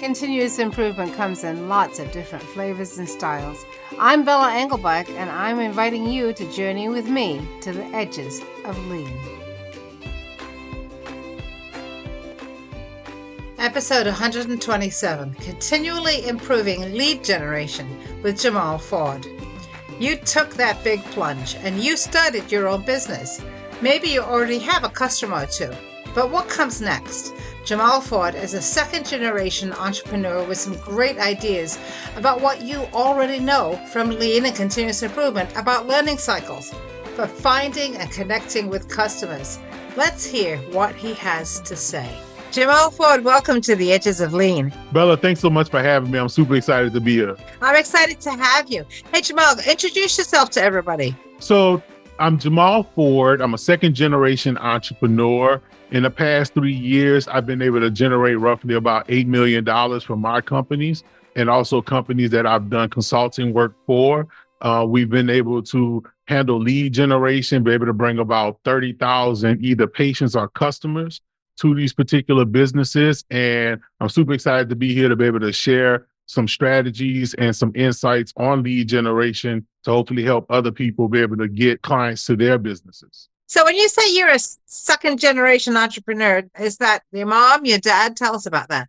Continuous improvement comes in lots of different flavors and styles. I'm Bella Engelbach, and I'm inviting you to journey with me to the edges of lean. Episode 127, Continually Improving Lead Generation with Jamaul Ford. You took that big plunge and you started your own business. Maybe you already have a customer or two, but what comes next? Jamaul Ford is a second-generation entrepreneur with some great ideas about what you already know from lean and continuous improvement about learning cycles for finding and connecting with customers. Let's hear what he has to say. Jamaul Ford, welcome to the Edges of Lean. Bella, thanks so much for having me. I'm super excited to be here. I'm excited to have you. Hey, Jamaul, introduce yourself to everybody. So I'm Jamaul Ford. I'm a second-generation entrepreneur. In the past 3 years, I've been able to generate roughly about $8 million from my companies and also companies that I've done consulting work for. We've been able to handle lead generation, be able to bring about 30,000 either patients or customers to these particular businesses. And I'm super excited to be here to be able to share some strategies and some insights on lead generation to hopefully help other people be able to get clients to their businesses. So when you say you're a second generation entrepreneur, is that your mom, your dad? Tell us about that.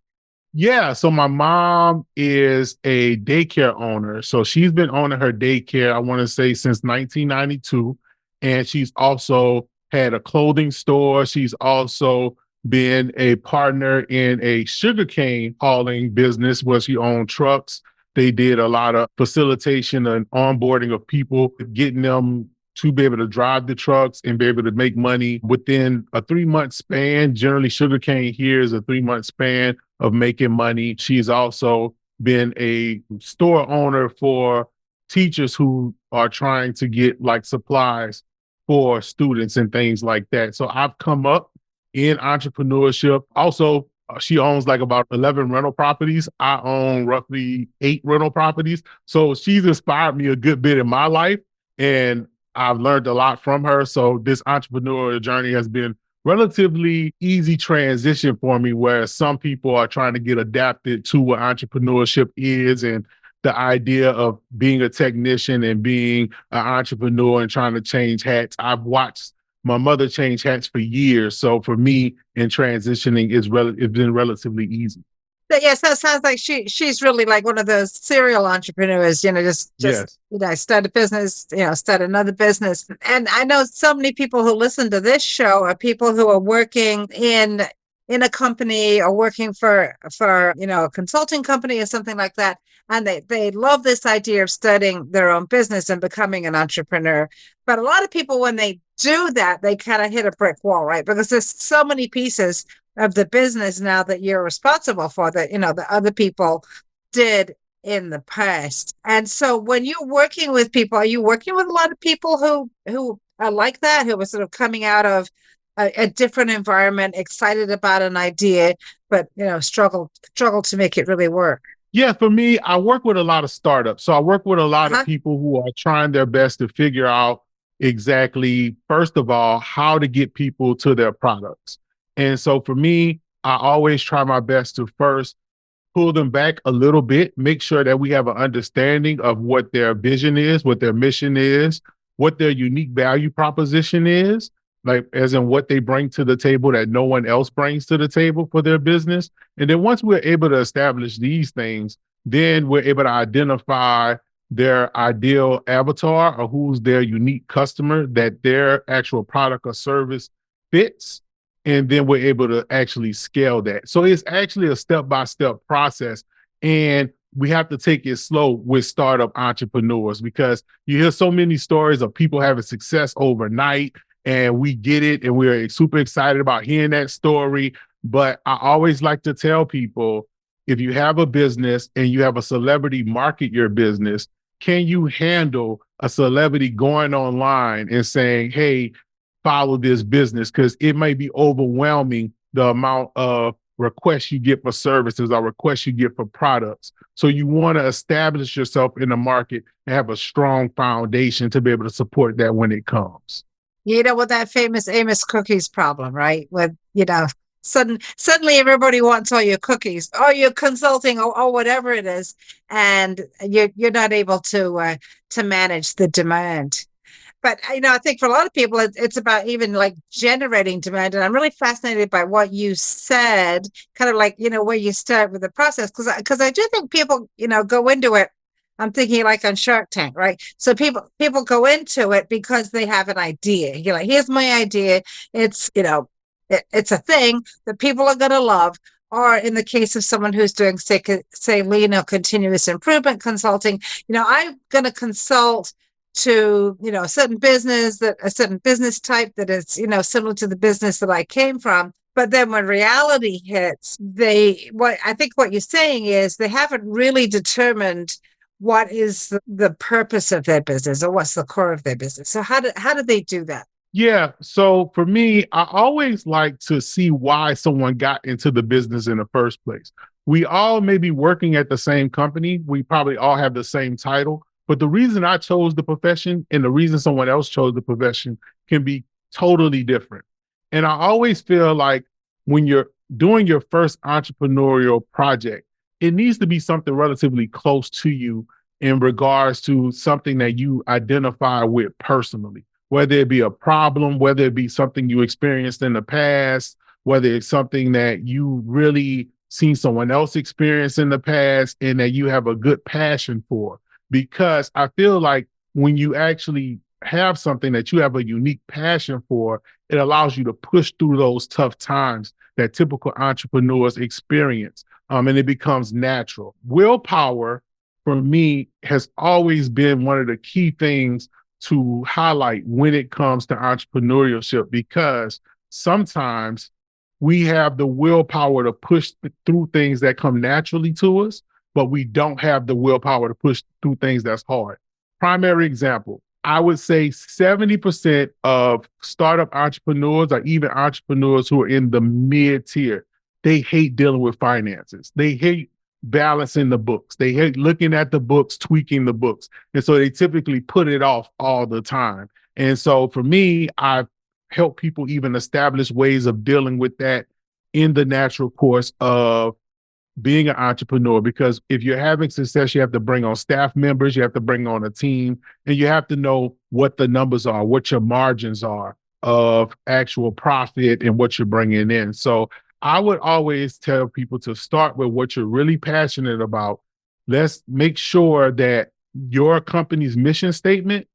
Yeah. So my mom is a daycare owner. So she's been owning her daycare, I want to say, since 1992. And she's also had a clothing store. She's also been a partner in a sugarcane hauling business where she owned trucks. They did a lot of facilitation and onboarding of people, getting them to be able to drive the trucks and be able to make money within a 3-month span. Generally, sugarcane here is a 3-month span of making money. She's also been a store owner for teachers who are trying to get like supplies for students and things like that. So I've come up in entrepreneurship. Also, she owns like about 11 rental properties. I own roughly 8 rental properties. So she's inspired me a good bit in my life, and I've learned a lot from her. So this entrepreneurial journey has been relatively easy transition for me, where some people are trying to get adapted to what entrepreneurship is and the idea of being a technician and being an entrepreneur and trying to change hats. I've watched my mother changed hats for years. So for me, in transitioning, it's been relatively easy. So, yeah, so it sounds like she's really like one of those serial entrepreneurs, just Yes. Start a business, start another business. And I know so many people who listen to this show are people who are working in a company or working for a consulting company or something like that. And they love this idea of starting their own business and becoming an entrepreneur. But a lot of people, when they do that, they kind of hit a brick wall, right? Because there's so many pieces of the business now that you're responsible for that, the other people did in the past. And so when you're working with people, are you working with a lot of people who are like that, who are sort of coming out of a different environment, excited about an idea, but, struggle to make it really work? Yeah, for me, I work with a lot of startups. So I work with a lot of people who are trying their best to figure out exactly, first of all, how to get people to their products. And so for me, I always try my best to first pull them back a little bit, make sure that we have an understanding of what their vision is, what their mission is, what their unique value proposition is, like as in what they bring to the table that no one else brings to the table for their business. And then once we're able to establish these things, then we're able to identify their ideal avatar or who's their unique customer that their actual product or service fits. And then we're able to actually scale that. So it's actually a step-by-step process. And we have to take it slow with startup entrepreneurs, because you hear so many stories of people having success overnight, and we get it. And we're super excited about hearing that story. But I always like to tell people, if you have a business and you have a celebrity market your business, can you handle a celebrity going online and saying, hey, follow this business? Because it may be overwhelming, the amount of requests you get for services or requests you get for products. So you want to establish yourself in the market and have a strong foundation to be able to support that when it comes. With that famous Amos Cookies problem, right? With, Suddenly everybody wants all your cookies or your consulting or whatever it is, and you're not able to manage the demand. But I think for a lot of people, it's about even like generating demand. And I'm really fascinated by what you said, kind of like where you start with the process, because I do think people go into it. I'm thinking like on Shark Tank, right? So people go into it because they have an idea. You're like, here's my idea. It's it's a thing that people are going to love. Or in the case of someone who's doing, say lean or continuous improvement consulting, I'm going to consult to a certain business type that is similar to the business that I came from. But then when reality hits, what you're saying is they haven't really determined what is the purpose of their business or what's the core of their business. So how do they do that? Yeah. So for me, I always like to see why someone got into the business in the first place. We all may be working at the same company. We probably all have the same title, but the reason I chose the profession and the reason someone else chose the profession can be totally different. And I always feel like when you're doing your first entrepreneurial project, it needs to be something relatively close to you in regards to something that you identify with personally, whether it be a problem, whether it be something you experienced in the past, whether it's something that you really seen someone else experience in the past and that you have a good passion for. Because I feel like when you actually have something that you have a unique passion for, it allows you to push through those tough times that typical entrepreneurs experience. And it becomes natural. Willpower, for me, has always been one of the key things to highlight when it comes to entrepreneurship, because sometimes we have the willpower to push through things that come naturally to us, but we don't have the willpower to push through things that's hard. Primary example, I would say 70% of startup entrepreneurs or even entrepreneurs who are in the mid tier, they hate dealing with finances. They hate balancing the books. They hate looking at the books, tweaking the books. And so they typically put it off all the time. And so for me, I've helped people even establish ways of dealing with that in the natural course of being an entrepreneur, because if you're having success, you have to bring on staff members, you have to bring on a team, and you have to know what the numbers are, what your margins are of actual profit and what you're bringing in. So I would always tell people to start with what you're really passionate about. Let's make sure that your company's mission statement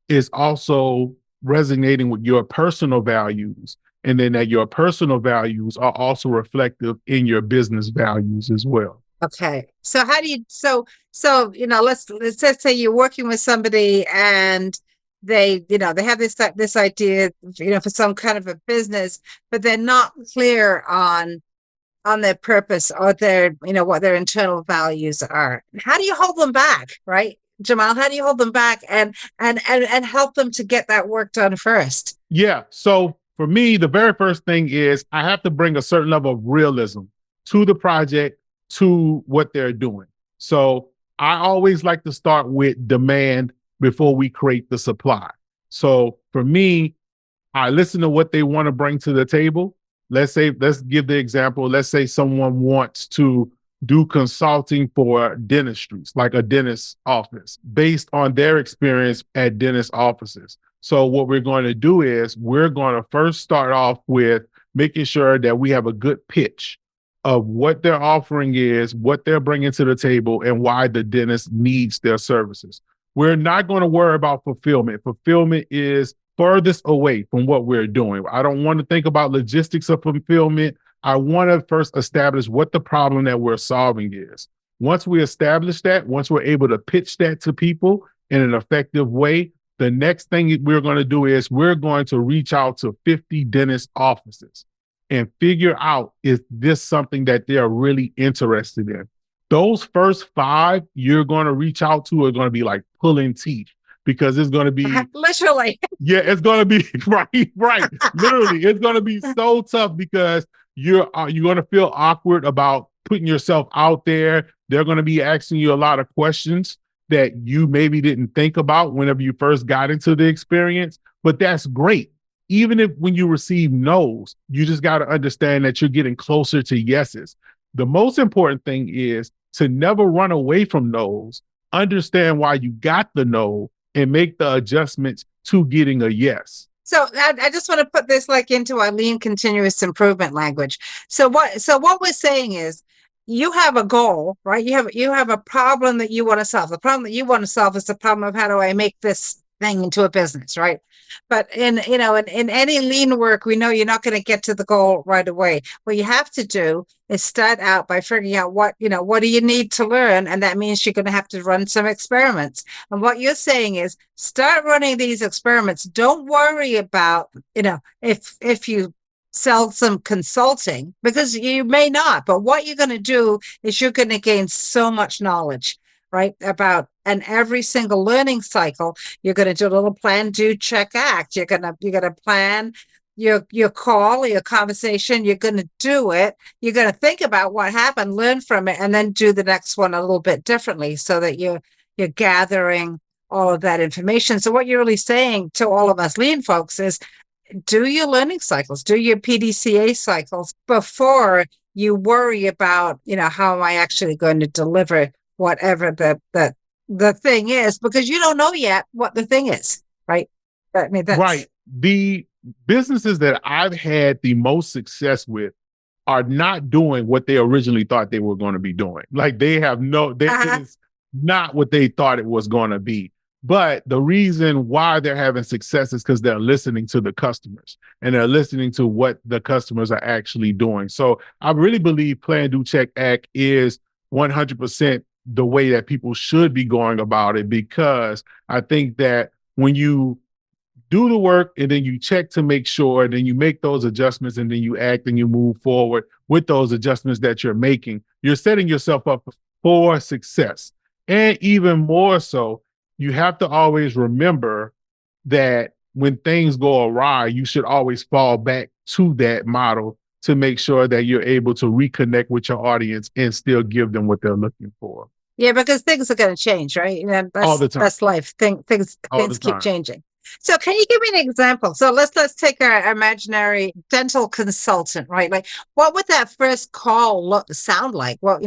is also resonating with your personal values, and then that your personal values are also reflective in your business values as well. Okay. So how do you let's just say you're working with somebody and they have this idea, for some kind of a business, but they're not clear on their purpose or their, what their internal values are. How do you hold them back, right? Jamaul, how do you hold them back and help them to get that work done first? Yeah. So for me, the very first thing is I have to bring a certain level of realism to the project, to what they're doing. So I always like to start with demand before we create the supply. So for me, I listen to what they want to bring to the table. Let's give the example. Let's say someone wants to do consulting for dentistries, like a dentist office, based on their experience at dentist offices. So what we're going to do is we're going to first start off with making sure that we have a good pitch of what their offering is, what they're bringing to the table, and why the dentist needs their services. We're not going to worry about fulfillment. Fulfillment is furthest away from what we're doing. I don't want to think about logistics of fulfillment. I want to first establish what the problem that we're solving is. Once we establish that, once we're able to pitch that to people in an effective way, the next thing we're going to do is we're going to reach out to 50 dentist offices and figure out, is this something that they're really interested in? Those first 5 you're going to reach out to are going to be like pulling teeth, because it's going to be literally. Yeah, it's going to be right. Literally, it's going to be so tough because you're going to feel awkward about putting yourself out there. They're going to be asking you a lot of questions that you maybe didn't think about whenever you first got into the experience, but that's great. even if when you receive no's, you just got to understand that you're getting closer to yeses. The most important thing is to never run away from no's, understand why you got the no, and make the adjustments to getting a yes. So I just want to put this like into our lean continuous improvement language. So what we're saying is you have a goal, right? You have a problem that you want to solve. The problem that you want to solve is the problem of how do I make this thing into a business, right? But in any lean work, we know you're not going to get to the goal right away. What you have to do is start out by figuring out what do you need to learn, and that means you're going to have to run some experiments. And what you're saying is start running these experiments. Don't worry about if you sell some consulting, because you may not, but what you're going to do is you're going to gain so much knowledge, right? And every single learning cycle, you're going to do a little plan, do, check, act. You're going to plan your call, your conversation. You're going to do it. You're going to think about what happened, learn from it, and then do the next one a little bit differently, so that you're gathering all of that information. So what you're really saying to all of us lean folks is, do your learning cycles, do your PDCA cycles before you worry about, how am I actually going to deliver whatever the thing is, because you don't know yet what the thing is, right? I mean, that's right. The businesses that I've had the most success with are not doing what they originally thought they were going to be doing. Like it is not what they thought it was going to be. But the reason why they're having success is because they're listening to the customers and they're listening to what the customers are actually doing. So I really believe Plan, Do, Check, Act is 100% the way that people should be going about it, because I think that when you do the work and then you check to make sure, then you make those adjustments and then you act and you move forward with those adjustments that you're making, you're setting yourself up for success. And even more so, you have to always remember that when things go awry, you should always fall back to that model to make sure that you're able to reconnect with your audience and still give them what they're looking for. Yeah, because things are going to change, right? All the time. That's life. Things keep changing. So can you give me an example? So let's take our imaginary dental consultant, right? Like, what would that first call sound like? Well,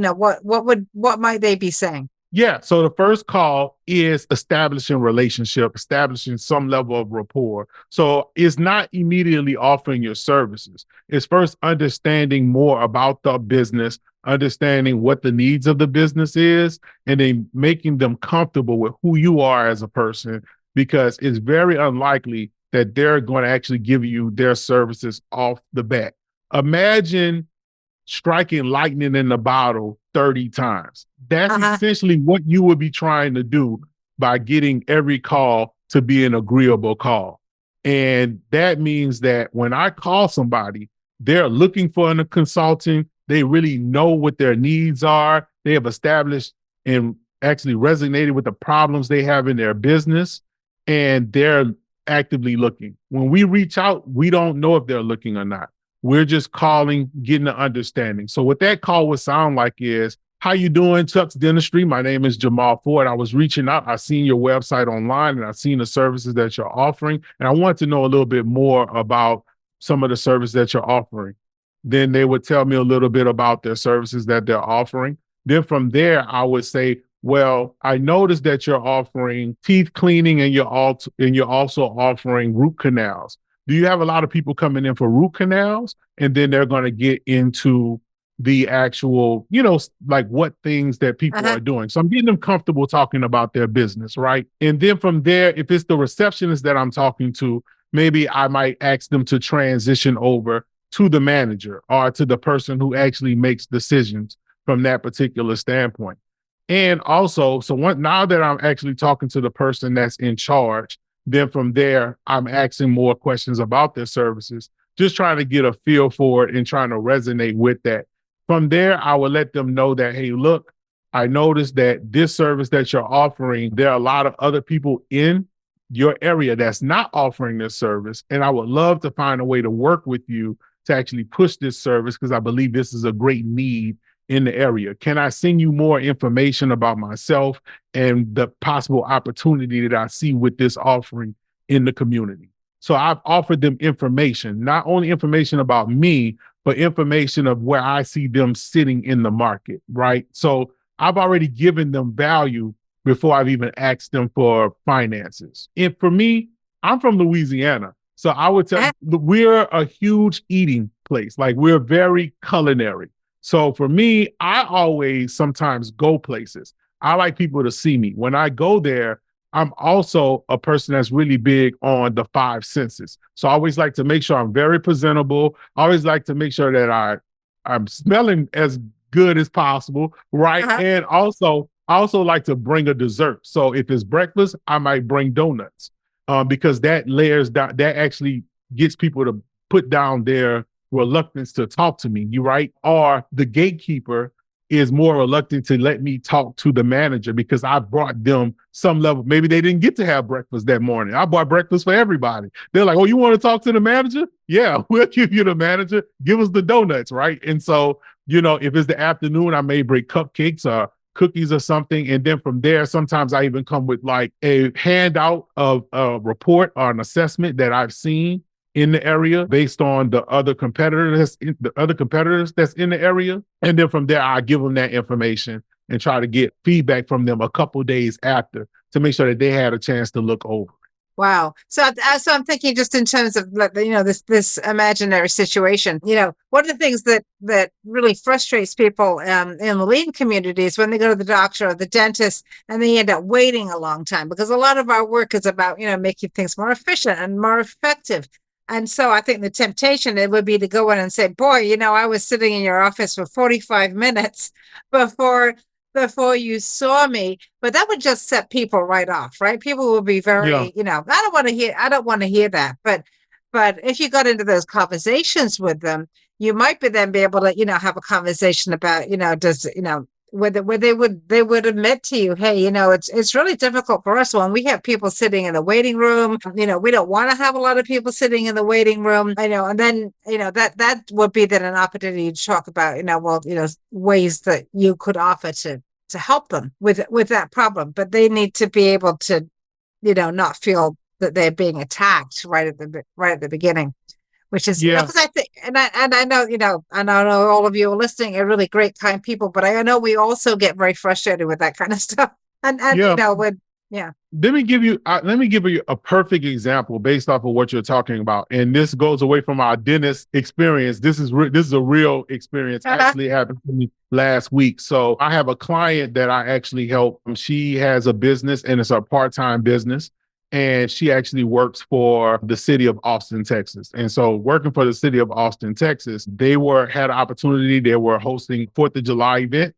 what might they be saying? Yeah. So the first call is establishing relationship, establishing some level of rapport. So it's not immediately offering your services. It's first understanding more about the business, understanding what the needs of the business is, and then making them comfortable with who you are as a person, because it's very unlikely that they're going to actually give you their services off the bat. Imagine striking lightning in the bottle 30 times. That's essentially what you would be trying to do by getting every call to be an agreeable call. And that means that when I call somebody, they're looking for a consulting. They really know what their needs are. They have established and actually resonated with the problems they have in their business, and they're actively looking. When we reach out, we don't know if they're looking or not. We're just calling, getting an understanding. So what that call would sound like is, how you doing, Chuck's Dentistry? My name is Jamaul Ford. I was reaching out. I seen your website online and I seen the services that you're offering. And I want to know a little bit more about some of the services that you're offering. Then they would tell me a little bit about their services that they're offering. Then from there, I would say, well, I noticed that you're offering teeth cleaning and you're also offering root canals. Do you have a lot of people coming in for root canals? And then they're going to get into the actual, like what things that people are doing. So I'm getting them comfortable talking about their business, right? And then from there, if it's the receptionist that I'm talking to, maybe I might ask them to transition over to the manager or to the person who actually makes decisions from that particular standpoint. And also, now that I'm actually talking to the person that's in charge, then from there, I'm asking more questions about their services, just trying to get a feel for it and trying to resonate with that. From there, I will let them know that, hey, look, I noticed that this service that you're offering, there are a lot of other people in your area that's not offering this service. And I would love to find a way to work with you to actually push this service, because I believe this is a great need in the area. Can I send you more information about myself and the possible opportunity that I see with this offering in the community? So I've offered them information, not only information about me, but information of where I see them sitting in the market, right? So I've already given them value before I've even asked them for finances. And for me, I'm from Louisiana. So I would tell we're a huge eating place. Like we're very culinary. So for me, I always sometimes go places. I like people to see me. When I go there, I'm also a person that's really big on the five senses. So I always like to make sure I'm very presentable. I always like to make sure that I'm smelling as good as possible, right? And also, I also like to bring a dessert. So if it's breakfast, I might bring donuts, because that layers down, that actually gets people to put down their reluctance to talk to me, you right? Or the gatekeeper is more reluctant to let me talk to the manager because I brought them some level. Maybe they didn't get to have breakfast that morning. I bought breakfast for everybody. They're like, oh, you want to talk to the manager? Yeah, we'll give you the manager. Give us the donuts, right? And so, if it's the afternoon, I may bring cupcakes or cookies or something. And then from there, sometimes I even come with like a handout of a report or an assessment that I've seen in the area based on the other competitors that's in the area. And then from there, I give them that information and try to get feedback from them a couple days after to make sure that they had a chance to look over. Wow. So I'm thinking just in terms of this imaginary situation. One of the things that really frustrates people in the lean communities when they go to the doctor or the dentist and they end up waiting a long time, because a lot of our work is about making things more efficient and more effective. And so I think the temptation it would be to go in and say, boy, I was sitting in your office for 45 minutes before you saw me. But that would just set people right off, right? People will be very, I don't want to hear that. But if you got into those conversations with them, you might then be able to, have a conversation about, where they would admit to you, hey, it's really difficult for us when we have people sitting in the waiting room. We don't want to have a lot of people sitting in the waiting room. And then that would be then an opportunity to talk about ways that you could offer to help them with that problem. But they need to be able to not feel that they're being attacked right at the beginning. Which is, because I think, and I know, I know all of you are listening are really great, kind people, but I know we also get very frustrated with that kind of stuff. And Let me give you a perfect example based off of what you're talking about, and this goes away from our dentist experience. This is a real experience. Actually happened to me last week. So I have a client that I actually help. She has a business and it's a part-time business. And she actually works for the city of Austin, Texas. And so working for the city of Austin, Texas, they had an opportunity. They were hosting 4th of July event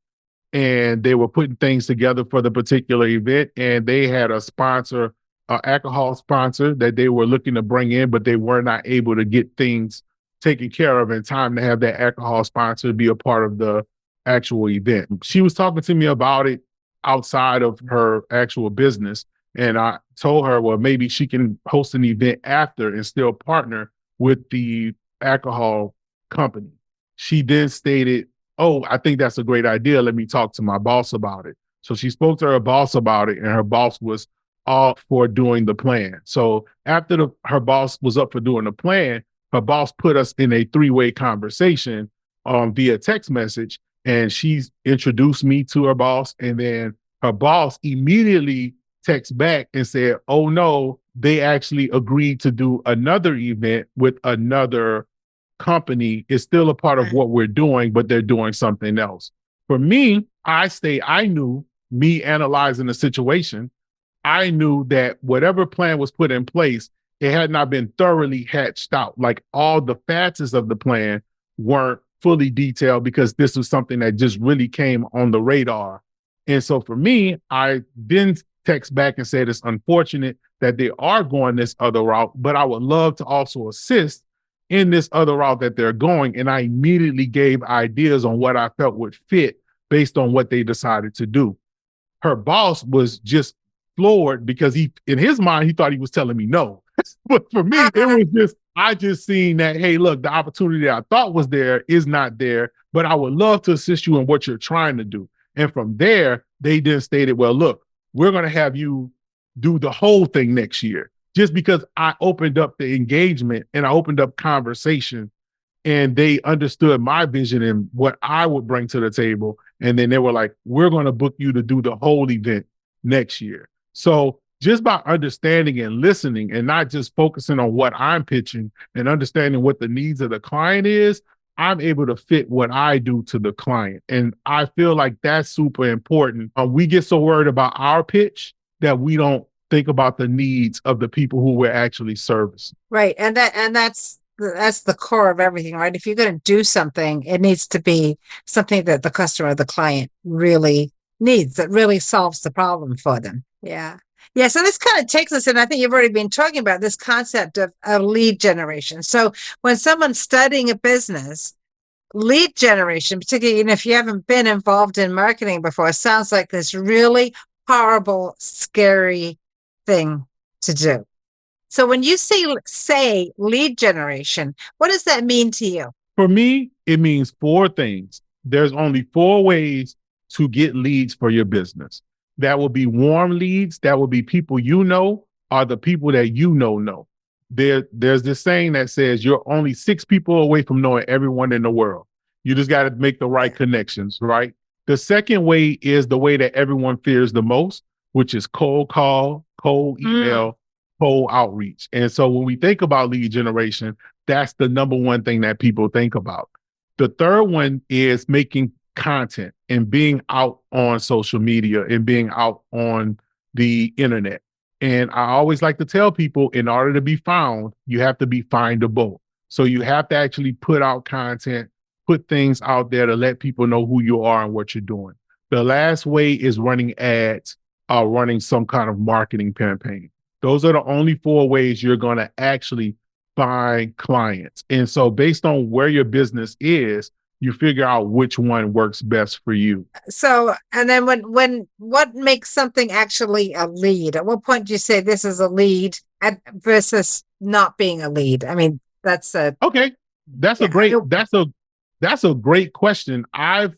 and they were putting things together for the particular event. And they had a sponsor, an alcohol sponsor that they were looking to bring in, but they were not able to get things taken care of in time to have that alcohol sponsor be a part of the actual event. She was talking to me about it outside of her actual business. And I told her, well, maybe she can host an event after and still partner with the alcohol company. She then stated, oh, I think that's a great idea. Let me talk to my boss about it. So she spoke to her boss about it, and her boss was all for doing the plan. So after her boss was up for doing the plan, her boss put us in a three-way conversation via text message, and she introduced me to her boss, and then her boss immediately text back and said, oh no, they actually agreed to do another event with another company. It's still a part of what we're doing, but they're doing something else. For me, I knew, me analyzing the situation, I knew that whatever plan was put in place, it had not been thoroughly hatched out. Like all the facets of the plan weren't fully detailed because this was something that just really came on the radar. And so for me, I then text back and said it's unfortunate that they are going this other route, but I would love to also assist in this other route that they're going. And I immediately gave ideas on what I felt would fit based on what they decided to do. Her boss was just floored because in his mind, he thought he was telling me no. But for me, it was just, I just seen that, hey, look, the opportunity that I thought was there is not there, but I would love to assist you in what you're trying to do. And from there, they then stated, well, look, we're going to have you do the whole thing next year. just because I opened up the engagement and I opened up conversation and they understood my vision and what I would bring to the table. And then they were like, we're going to book you to do the whole event next year. So just by understanding and listening and not just focusing on what I'm pitching and understanding what the needs of the client is, I'm able to fit what I do to the client. And I feel like that's super important. We get so worried about our pitch that we don't think about the needs of the people who we're actually servicing. Right. And that's the core of everything, right? If you're going to do something, it needs to be something that the customer, the client really needs, that really solves the problem for them. Yeah. Yeah. So this kind of takes us, and I think you've already been talking about this concept of lead generation. So when someone's studying a business, lead generation, particularly if you haven't been involved in marketing before, sounds like this really horrible, scary thing to do. So when you say lead generation, what does that mean to you? For me, it means four things. There's only four ways to get leads for your business. That will be warm leads. That will be people you know, or the people that you know. There's this saying that says you're only 6 people away from knowing everyone in the world. You just got to make the right connections, right? The second way is the way that everyone fears the most, which is cold call, cold email, cold outreach. And so when we think about lead generation, that's the number one thing that people think about. The third one is making content and being out on social media and being out on the internet. And I always like to tell people, in order to be found, you have to be findable. So you have to actually put out content, put things out there to let people know who you are and what you're doing. The last way is running ads or running some kind of marketing campaign. Those are the only 4 ways you're going to actually find clients. And so based on where your business is, you figure out which one works best for you. So, and then what makes something actually a lead? At what point do you say this is a lead versus not being a lead? I mean, that's okay. That's a great question. I've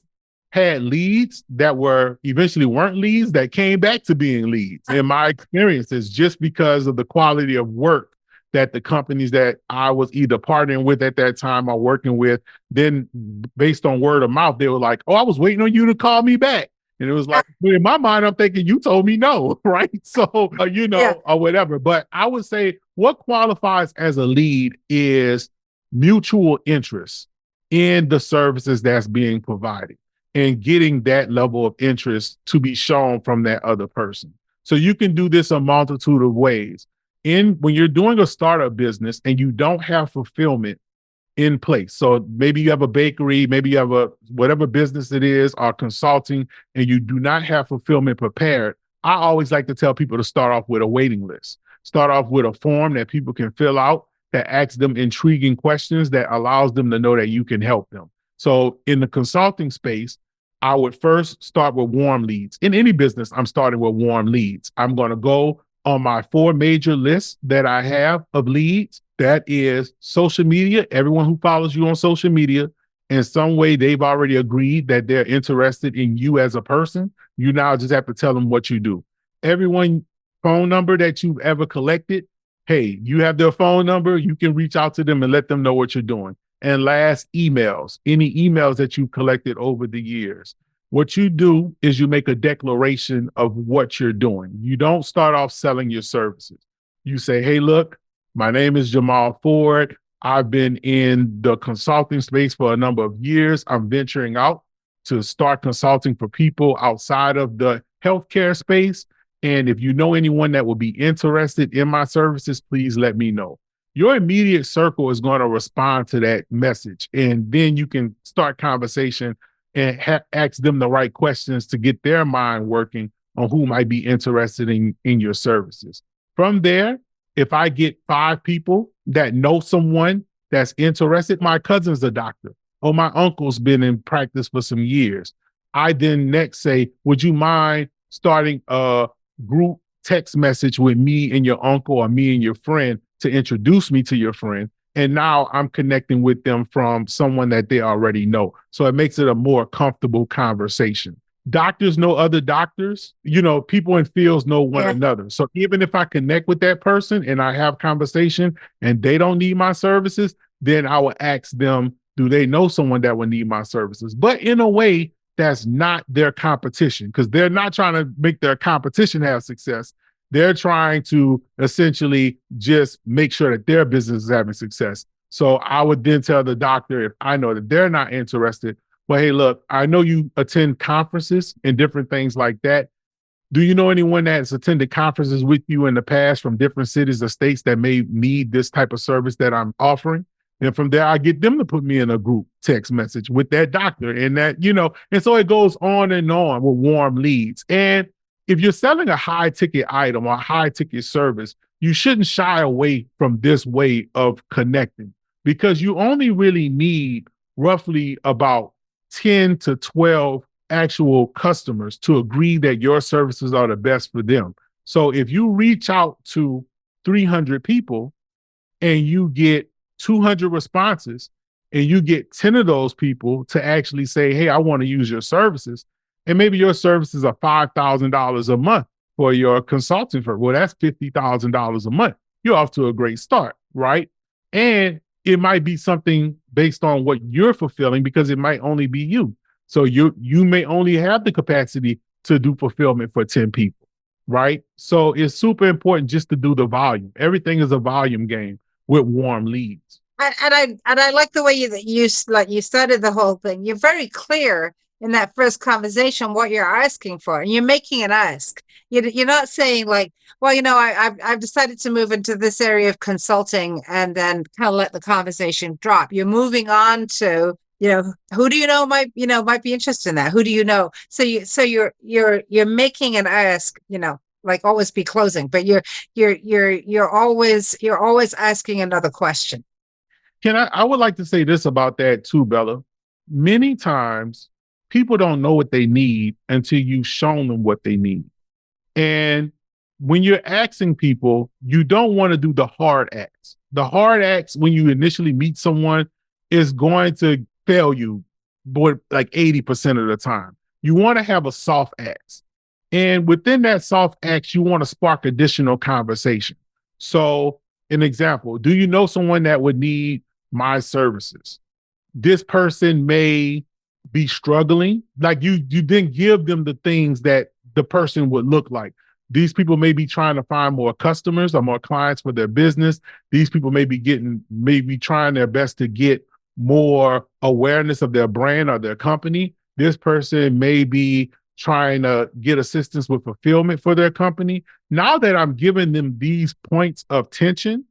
had leads that eventually weren't leads that came back to being leads in my experiences, just because of the quality of work that the companies that I was either partnering with at that time or working with, then based on word of mouth, they were like, oh, I was waiting on you to call me back. And it was like, in my mind, I'm thinking, you told me no, right? So, or whatever. But I would say what qualifies as a lead is mutual interest in the services that's being provided and getting that level of interest to be shown from that other person. So you can do this a multitude of ways. When you're doing a startup business and you don't have fulfillment in place. So maybe you have a bakery, maybe you have whatever business it is, or consulting, and you do not have fulfillment prepared. I always like to tell people to start off with a waiting list. Start off with a form that people can fill out that asks them intriguing questions that allows them to know that you can help them. So in the consulting space, I would first start with warm leads. In any business, I'm starting with warm leads. I'm going to go on my 4 major lists that I have of leads. That is social media. Everyone who follows you on social media, in some way, they've already agreed that they're interested in you as a person. You now just have to tell them what you do. Everyone phone number that you've ever collected, hey, you have their phone number. You can reach out to them and let them know what you're doing. And last, emails, any emails that you've collected over the years. What you do is you make a declaration of what you're doing. You don't start off selling your services. You say, hey, look, my name is Jamaul Ford. I've been in the consulting space for a number of years. I'm venturing out to start consulting for people outside of the healthcare space. And if you know anyone that will be interested in my services, please let me know. Your immediate circle is going to respond to that message. And then you can start conversation and ask them the right questions to get their mind working on who might be interested in your services. From there, if I get 5 people that know someone that's interested, my cousin's a doctor, or my uncle's been in practice for some years, I then next say, would you mind starting a group text message with me and your uncle or me and your friend to introduce me to your friend? And now I'm connecting with them from someone that they already know. So it makes it a more comfortable conversation. Doctors know other doctors, people in fields know one Yeah. another. So even if I connect with that person and I have conversation and they don't need my services, then I will ask them, do they know someone that would need my services? But in a way, that's not their competition, because they're not trying to make their competition have success. They're trying to essentially just make sure that their business is having success. So I would then tell the doctor, if I know that they're not interested, well, hey, look, I know you attend conferences and different things like that. Do you know anyone that's attended conferences with you in the past from different cities or states that may need this type of service that I'm offering? And from there, I get them to put me in a group text message with that doctor and and so it goes on and on with warm leads. And if you're selling a high ticket item or a high ticket service, you shouldn't shy away from this way of connecting, because you only really need roughly about 10 to 12 actual customers to agree that your services are the best for them. So if you reach out to 300 people and you get 200 responses and you get 10 of those people to actually say, hey, I want to use your services, and maybe your services are $5,000 a month for your consulting firm. Well, that's $50,000 a month. You're off to a great start, right? And it might be something based on what you're fulfilling, because it might only be you. So you may only have the capacity to do fulfillment for 10 people, right? So it's super important just to do the volume. Everything is a volume game with warm leads. And I like the way you started the whole thing. You're very clear in that first conversation what you're asking for, and you're making an ask. You're not saying like, well, I've decided to move into this area of consulting, and then kind of let the conversation drop. You're moving on to, who do you know might be interested in that? Who do you know? So you're making an ask, like always be closing, but you're always asking another question. I would like to say this about that too, Bella. Many times people don't know what they need until you've shown them what they need. And when you're asking people, you don't want to do the hard acts. The hard acts, when you initially meet someone, is going to fail you like 80% of the time. You want to have a soft ask. And within that soft ask, you want to spark additional conversation. So, an example, do you know someone that would need my services? This person may be struggling. Like you didn't give them the things that the person would look like. These people may be trying to find more customers or more clients for their business. These people may be trying their best to get more awareness of their brand or their company. This person may be trying to get assistance with fulfillment for their company. Now that I'm giving them these points of tension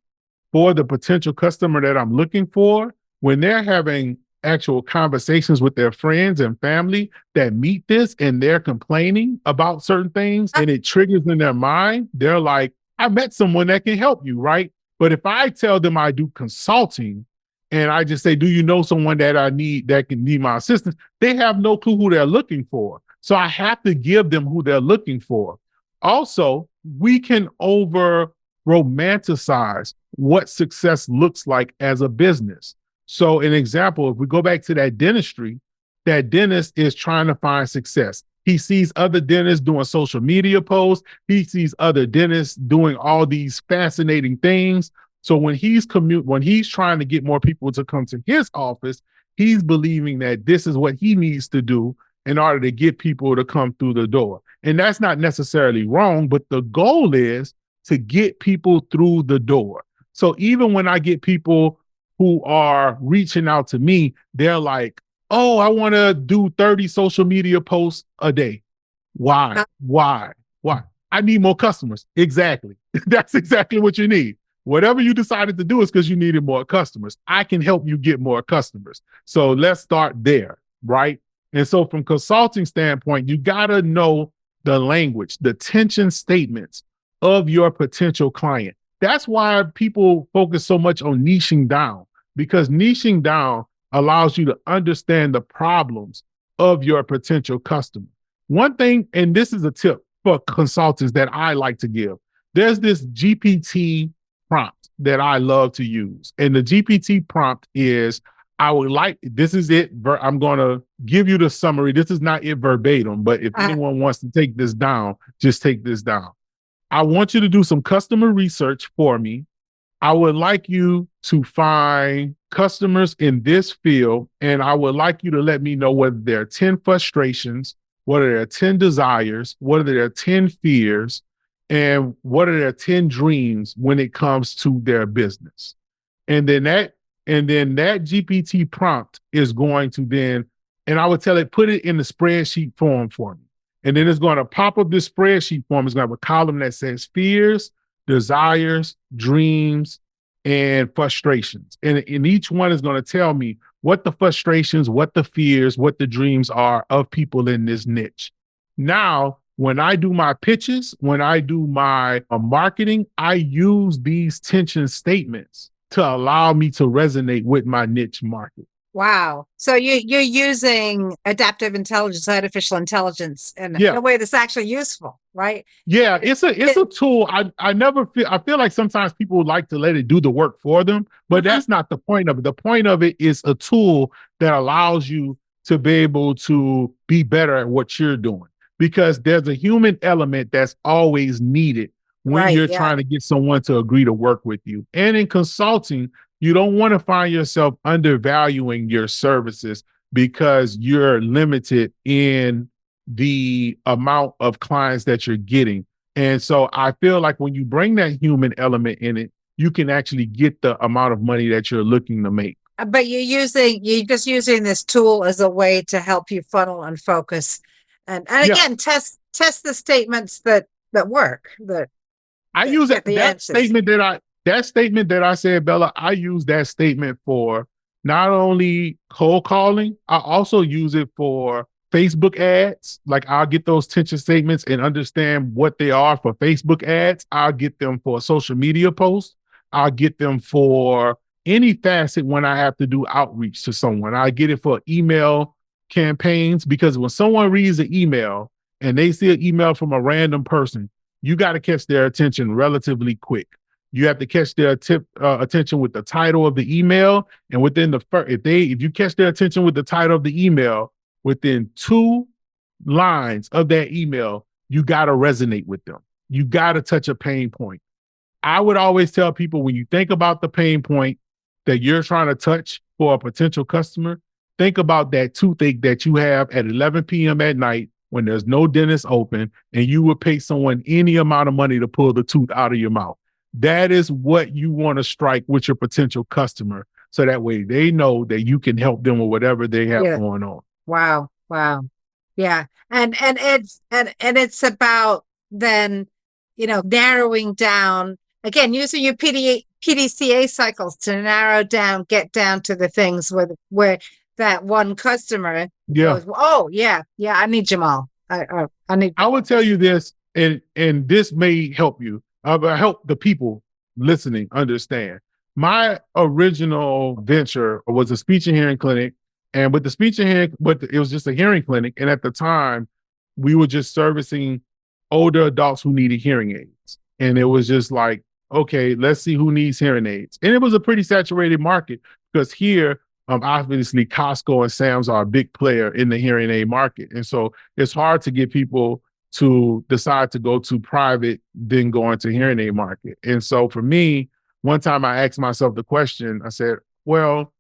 for the potential customer that I'm looking for, when they're having actual conversations with their friends and family that meet this and they're complaining about certain things and it triggers in their mind, they're like, I met someone that can help you, right? But if I tell them I do consulting and I just say, do you know someone that can need my assistance? They have no clue who they're looking for. So I have to give them who they're looking for. Also, we can over romanticize what success looks like as a business. So an example, if we go back to that dentistry, that dentist is trying to find success. He sees other dentists doing social media posts. He sees other dentists doing all these fascinating things. So when he's trying to get more people to come to his office, he's believing that this is what he needs to do in order to get people to come through the door. And that's not necessarily wrong, but the goal is to get people through the door. So even when I get people who are reaching out to me, they're like, oh, I want to do 30 social media posts a day. Why? I need more customers. Exactly. That's exactly what you need. Whatever you decided to do is because you needed more customers. I can help you get more customers. So let's start there, right? And so from consulting standpoint, you got to know the language, the tension statements of your potential client. That's why people focus so much on niching down, because niching down allows you to understand the problems of your potential customer. One thing, and this is a tip for consultants that I like to give, there's this GPT prompt that I love to use. And the GPT prompt is, I would like, this is it. I'm going to give you the summary. This is not it verbatim, but if anyone wants to take this down, just take this down. I want you to do some customer research for me. I would like you to find customers in this field, and I would like you to let me know whether there are 10 frustrations, what are their 10 desires, what are their 10 fears, and what are their 10 dreams when it comes to their business. And then that GPT prompt is going to then, and I would tell it, put it in the spreadsheet form for me. And then it's going to pop up this spreadsheet form. It's going to have a column that says fears, desires, dreams, and frustrations. And each one is going to tell me what the frustrations, what the fears, what the dreams are of people in this niche. Now, when I do my pitches, when I do my marketing, I use these tension statements to allow me to resonate with my niche market. Wow. So you're using adaptive intelligence, artificial intelligence in a way that's actually useful, right? Yeah, it's a tool. I feel like sometimes people like to let it do the work for them, but that's not the point of it. The point of it is a tool that allows you to be able to be better at what you're doing, because there's a human element that's always needed when you're trying to get someone to agree to work with you. And in consulting, you don't want to find yourself undervaluing your services because you're limited in the amount of clients that you're getting. And so I feel like when you bring that human element in it, you can actually get the amount of money that you're looking to make. But you're just using this tool as a way to help you funnel and focus. And again, test the statements that work. I use that statement that I said, Bella, I use that statement for not only cold calling, I also use it for Facebook ads. Like, I'll get those tension statements and understand what they are for Facebook ads. I'll get them for a social media post. I'll get them for any facet when I have to do outreach to someone. I get it for email campaigns, because when someone reads an email and they see an email from a random person, you got to catch their attention relatively quick. You have to catch their attention with the title of the email, and within the if you catch their attention with the title of the email, within 2 lines of that email, you got to resonate with them. You got to touch a pain point. I would always tell people, when you think about the pain point that you're trying to touch for a potential customer, think about that toothache that you have at 11 p.m. at night when there's no dentist open, and you would pay someone any amount of money to pull the tooth out of your mouth. That is what you want to strike with your potential customer, so that way they know that you can help them with whatever they have going on. Wow. Yeah. And it's about then, narrowing down, again, using your PDCA cycles to narrow down, get down to the things where that one customer goes, oh yeah, I need Jamaul. I would tell you this, and this may help you. Help the people listening understand. My original venture was a speech and hearing clinic, and with the speech and hearing, but it was just a hearing clinic. And at the time, we were just servicing older adults who needed hearing aids. And it was just like, okay, let's see who needs hearing aids. And it was a pretty saturated market, because here, obviously Costco and Sam's are a big player in the hearing aid market. And so it's hard to get people to decide to go to private, then go into hearing aid market. And so for me, one time I asked myself the question, I said, well,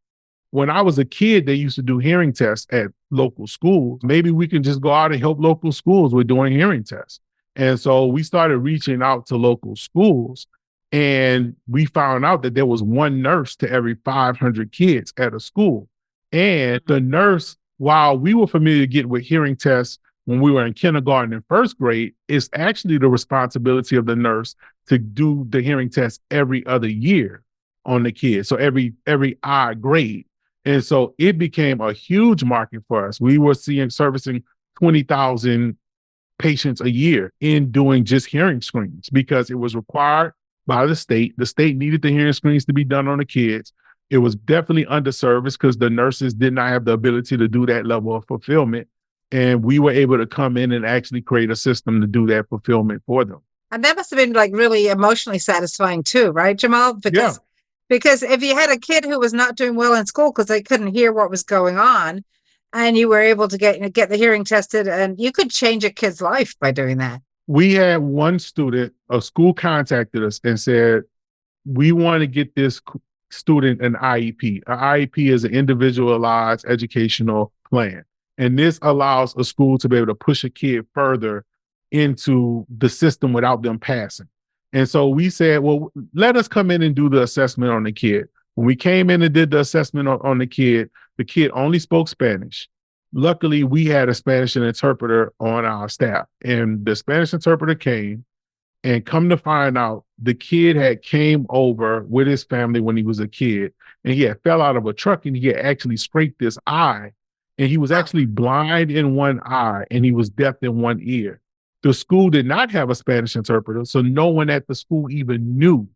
when I was a kid, they used to do hearing tests at local schools. Maybe we can just go out and help local schools with doing hearing tests. And so we started reaching out to local schools, and we found out that there was one nurse to every 500 kids at a school. And the nurse, while we were familiar to get with hearing tests when we were in kindergarten and first grade, it's actually the responsibility of the nurse to do the hearing test every other year on the kids. So every odd grade. And so it became a huge market for us. We were servicing 20,000 patients a year in doing just hearing screens, because it was required by the state. The state needed the hearing screens to be done on the kids. It was definitely underserviced because the nurses did not have the ability to do that level of fulfillment. And we were able to come in and actually create a system to do that fulfillment for them. And that must have been like really emotionally satisfying too, right, Jamaul? Because Because if you had a kid who was not doing well in school because they couldn't hear what was going on, and you were able to get the hearing tested, and you could change a kid's life by doing that. We had one student, a school contacted us and said, we want to get this student an IEP. An IEP is an individualized educational plan. And this allows a school to be able to push a kid further into the system without them passing. And so we said, well, let us come in and do the assessment on the kid. When we came in and did the assessment on the kid only spoke Spanish. Luckily, we had a Spanish interpreter on our staff, and the Spanish interpreter came, and come to find out, the kid had came over with his family when he was a kid, and he had fell out of a truck, and he had actually scraped his eye, and he was actually blind in one eye, and he was deaf in one ear. The school did not have a Spanish interpreter, so no one at the school even knew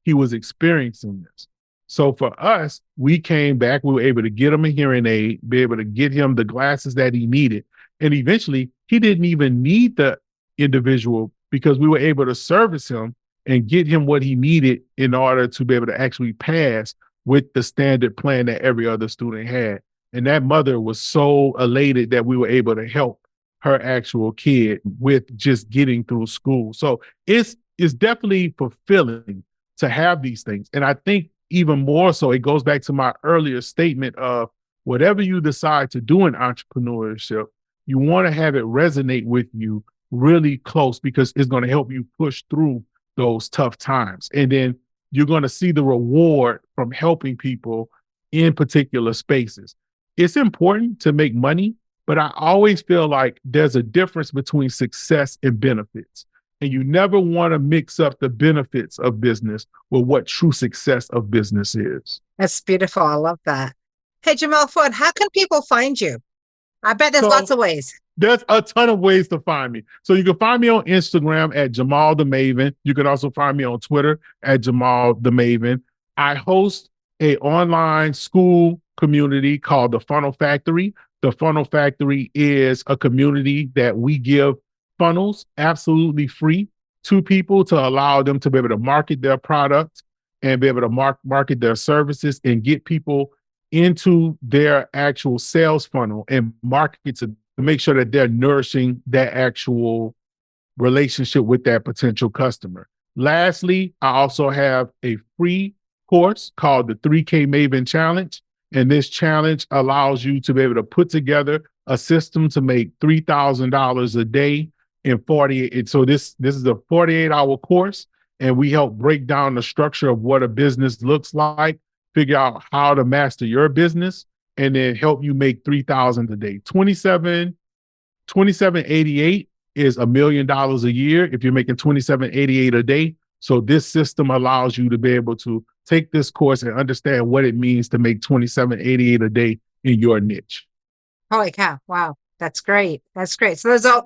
he was experiencing this. So for us, we came back, we were able to get him a hearing aid, be able to get him the glasses that he needed. And eventually he didn't even need the individual because we were able to service him and get him what he needed in order to be able to actually pass with the standard plan that every other student had. And that mother was so elated that we were able to help her actual kid with just getting through school. So it's definitely fulfilling to have these things. And I think even more so, it goes back to my earlier statement of whatever you decide to do in entrepreneurship, you want to have it resonate with you really close because it's going to help you push through those tough times. And then you're going to see the reward from helping people in particular spaces. It's important to make money, but I always feel like there's a difference between success and benefits. And you never want to mix up the benefits of business with what true success of business is. That's beautiful. I love that. Hey, Jamaul Ford, how can people find you? I bet there's lots of ways. There's a ton of ways to find me. So you can find me on Instagram at Jamaul the Maven. You can also find me on Twitter at Jamaul the Maven. I host an online school community called the Funnel Factory. The Funnel Factory is a community that we give funnels absolutely free to people to allow them to be able to market their product and be able to market their services and get people into their actual sales funnel and market to make sure that they're nourishing that actual relationship with that potential customer. Lastly, I also have a free course called the 3K Maven Challenge. And this challenge allows you to be able to put together a system to make $3,000 a day in 48. So this is a 48-hour course, and we help break down the structure of what a business looks like, figure out how to master your business, and then help you make $3,000 a day. 2788 is $1 million a year if you're making 2788 a day. So this system allows you to be able to take this course and understand what it means to make 2788 a day in your niche. Holy cow. Wow. That's great. That's great. So there's a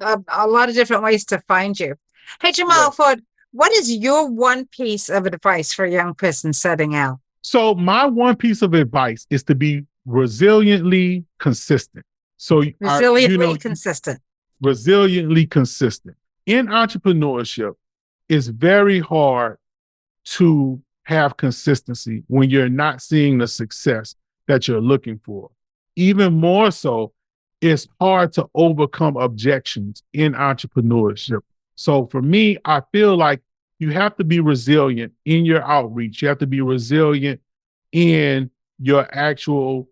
lot of different ways to find you. Hey, Jamaul Ford, what is your one piece of advice for a young person setting out? So my one piece of advice is to be resiliently consistent. So resiliently consistent. Resiliently consistent. In entrepreneurship, it's very hard to have consistency when you're not seeing the success that you're looking for. Even more so, it's hard to overcome objections in entrepreneurship. So for me, I feel like you have to be resilient in your outreach. You have to be resilient in your actual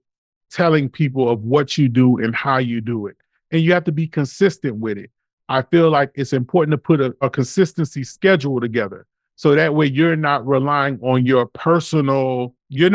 telling people of what you do and how you do it. And you have to be consistent with it. I feel like it's important to put a consistency schedule together. So that way you're not relying on your personal to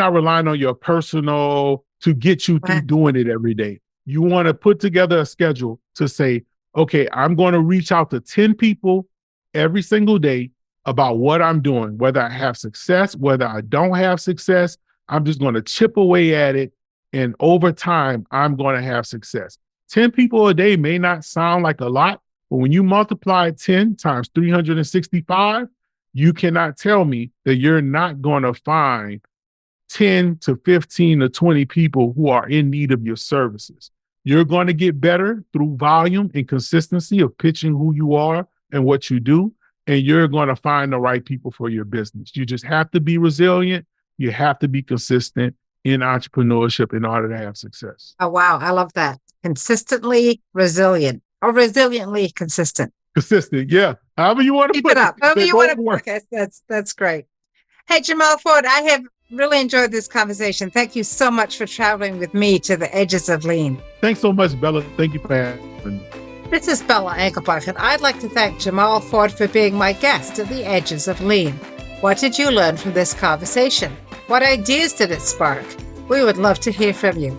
get you through doing it every day. You want to put together a schedule to say, okay, I'm going to reach out to 10 people every single day about what I'm doing, whether I have success, whether I don't have success. I'm just going to chip away at it. And over time, I'm going to have success. 10 people a day may not sound like a lot, but when you multiply 10 times 365, you cannot tell me that you're not going to find 10 to 15 to 20 people who are in need of your services. You're going to get better through volume and consistency of pitching who you are and what you do, and you're going to find the right people for your business. You just have to be resilient. You have to be consistent in entrepreneurship in order to have success. Oh, wow. I love that. Consistently resilient or resiliently consistent. Consistent. Yeah. However you want to Keep it up. However you want to work. Okay, that's great. Hey, Jamaul Ford, I have really enjoyed this conversation. Thank you so much for traveling with me to the edges of lean. Thanks so much, Bella. Thank you for having me. This is Bella Engelbach, and I'd like to thank Jamaul Ford for being my guest at the edges of lean. What did you learn from this conversation? What ideas did it spark? We would love to hear from you.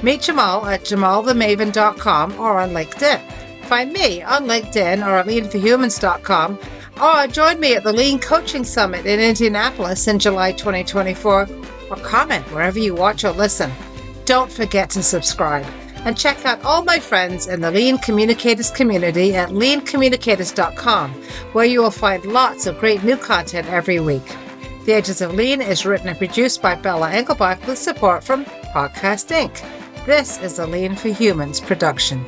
Meet Jamaul at JamaulTheMaven.com or on LinkedIn. Find me on LinkedIn or at leanforhumans.com, or join me at the Lean Coaching Summit in Indianapolis in July 2024, or comment wherever you watch or listen. Don't forget to subscribe and check out all my friends in the Lean Communicators community at leancommunicators.com, where you will find lots of great new content every week. The Edges of Lean is written and produced by Bella Engelbach with support from Podcast Inc. This is a Lean for Humans production.